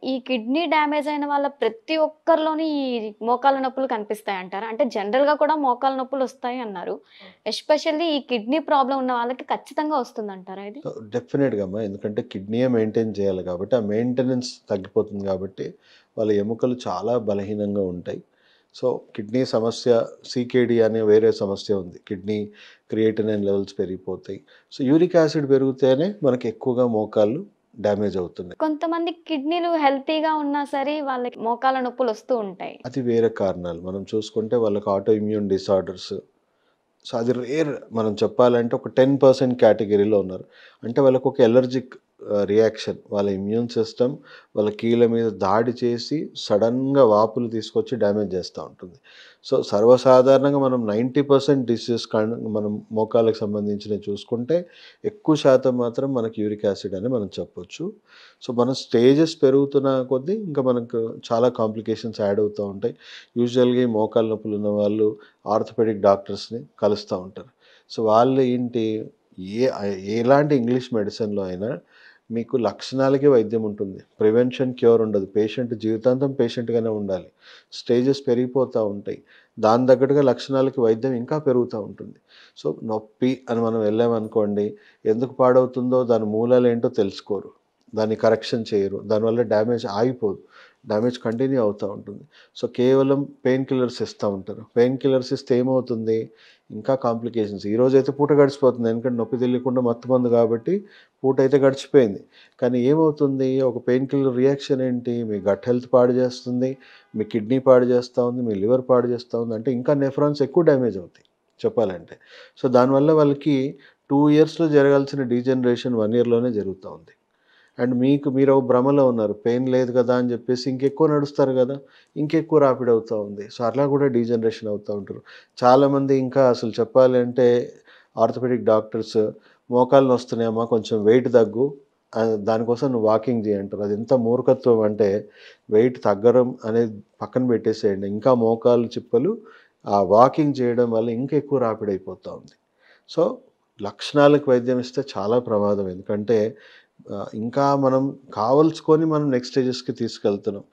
ఈ kidney damage అయిన వాళ్ళ ప్రతి ఒక్కరిలోని ఈ మోకాళ్ళ నొప్పులు కనిపిస్తాయంటారా? అంటే జనరల్‌గా కూడా మోకాళ్ళ నొప్పులొస్తాయి అన్నారు. ఎస్పెషల్లీ ఈ కిడ్నీ ప్రాబ్లమ్ ఉన్న వాళ్ళకి ఖచ్చితంగా వస్తుందంటారా ఇది? సో, డెఫినిట్‌గా అమ్మా. ఎందుకంటే కిడ్నీయే మెయింటైన్ చేయాలి కాబట్టి, ఆ మెయింటెనెన్స్ తగ్గిపోతుంది కాబట్టి, వాళ్ళ ఎముకలు చాలా బలహీనంగా ఉంటాయి. సో, కిడ్నీ సమస్య సీకేడీ అనే వేరే సమస్య ఉంది. కిడ్నీ క్రియేటినిన్ లెవెల్స్ పెరిగిపోతాయి. సో, యూరిక్ యాసిడ్ పెరిగితేనే మనకి ఎక్కువగా మోకాళ్ళు డ్యామేజ్ అవుతున్నాయి. కొంతమంది కిడ్నీలు హెల్తీగా ఉన్నా సరే వాళ్ళకి మోకాళ్ళ నొప్పులొస్తూ ఉంటాయి. అది వేరే కారణాలు. మనం చూసుకుంటే వాళ్ళకి ఆటో ఇమ్యూన్ డిసార్డర్స్. సో, అది రేర్ మనం చెప్పాలంటే ఒక 10% కేటగరీలో ఉన్నారు. అంటే వాళ్ళకొక ఎలర్జిక్ రియాక్షన్. వాళ్ళ ఇమ్యూన్ సిస్టమ్ వాళ్ళ కీళ్ళ మీద దాడి చేసి సడెన్‌గా వాపులు తీసుకొచ్చి డ్యామేజ్ చేస్తా ఉంటుంది. సో, సర్వసాధారణంగా మనం 90% డిసీజెస్ మనం మోకాళ్ళకి సంబంధించినవి చూసుకుంటే ఎక్కువ శాతం మాత్రం మనకి యూరిక్ యాసిడ్ అని మనం చెప్పొచ్చు. సో, మన స్టేజెస్ పెరుగుతున్న కొద్దీ ఇంకా మనకు చాలా కాంప్లికేషన్స్ యాడ్ అవుతా ఉంటాయి. యూజువల్‌గా ఈ మోకాళ్ళ నొప్పులు ఉన్నవాళ్ళు ఆర్థోపెడిక్ డాక్టర్స్‌ని కలుస్తా ఉంటారు. సో, వాళ్ళు ఏంటి ఏ ఎలాంటి ఇంగ్లీష్ మెడిసిన్‌లో అయినా మీకు లక్షణాలకే వైద్యం ఉంటుంది. ప్రివెన్షన్, క్యూర్ ఉండదు. పేషెంట్ జీవితాంతం పేషెంట్‌గానే ఉండాలి. స్టేజెస్ పెరిగిపోతా ఉంటాయి. దాని తగ్గట్టుగా లక్షణాలకి వైద్యం ఇంకా పెరుగుతా ఉంటుంది. సో, నొప్పి అని మనం వెళ్ళామనుకోండి, ఎందుకు పాడవుతుందో దాని మూలాలేంటో తెలుసుకోరు. దాన్ని కరెక్షన్ చేయరు. దానివల్ల డ్యామేజ్ ఆగిపోదు. డ్యామేజ్ కంటిన్యూ అవుతా ఉంటుంది. సో, కేవలం పెయిన్ కిల్లర్స్ ఇస్తా ఉంటారు. పెయిన్ కిల్లర్స్ ఇస్తే ఏమవుతుంది? ఇంకా కాంప్లికేషన్స్. ఈరోజైతే పూట గడిచిపోతుంది. ఎందుకంటే నొప్పి తెలియకుండా మత్తుమందు కాబట్టి పూటైతే గడిచిపోయింది. కానీ ఏమవుతుంది? ఒక పెయిన్ కిల్లర్ రియాక్షన్ ఏంటి? మీ గట్ హెల్త్ పాడు చేస్తుంది. మీ కిడ్నీ పాడు చేస్తా ఉంది. మీ లివర్ పాడు చేస్తా ఉంది. అంటే ఇంకా నెఫ్రాన్స్ ఎక్కువ డ్యామేజ్ అవుతాయి చెప్పాలంటే. సో, దానివల్ల వాళ్ళకి 2 ఇయర్స్‌లో జరగాల్సిన డీజనరేషన్ 1 ఇయర్‌లోనే జరుగుతా ఉంది. అండ్ మీరో భ్రమలో ఉన్నారు. పెయిన్ లేదు గదా! అని జెప్పేసి ఇంకెక్కువ నడుస్తారు గదా! ఇంకెక్కువ రాపిడ్ అవుతా ఉంది. సో, అట్లా గూడా డీజనరేషన్ అవుతా ఉంటారు. చాలామంది ఇంకా అసలు చెప్పాలి అంటే ఆర్థోపెడిక్ డాక్టర్స్ "మోకాళ్ళు నొస్తున్నాయమ్మా కొంచెం వెయిట్ తగ్గు. దానికోసం నువ్వు వాకింగ్ జెయి" అంటారు. అదెంత మూర్ఖత్వం అంటే వెయిట్ తగ్గడం అనేది పక్కన పెట్టేసేయండి. ఇంకా మోకాలు చిప్పలు ఆ వాకింగ్ చేయడం వల్ల ఇంకా ఎక్కువ రాపిడ్ అయిపోతా ఉంది. సో, లక్షణాలకు వైద్యం ఇస్తే చాలా ప్రమాదం. ఎందుకంటే ఇంకా మనం కావాల్సుకొని మనం నెక్స్ట్ స్టేజెస్‌కి తీసుకెళ్తున్నాం.